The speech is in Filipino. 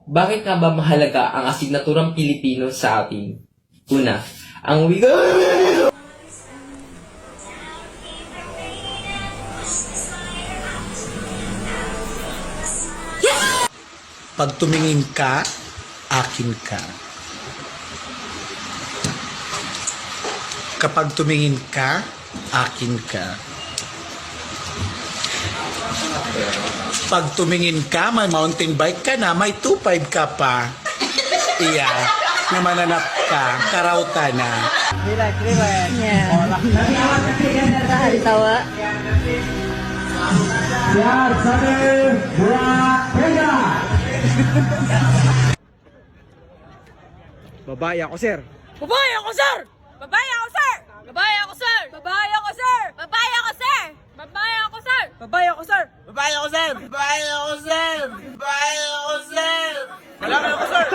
Bakit nga ba mahalaga ang asignaturang Pilipino sa atin? Una, ang wika... Pag tumingin ka, akin ka. Kapag tumingin ka, akin ka. Pag tumingin ka, may mountain bike ka na, may 2.5 ka pa. Iya, na mananap ka, karauta na. Hari tawa. Babae ako, sir. Babae ako, sir! Babae ako, sir! Babae ako, sir! Babae ako, sir! Babae ako, sir! Babae ako, sir! Babae ako, sir. Babae ako, sir! Babae ako, sir! Babae ako, sir! Malaki ako, sir.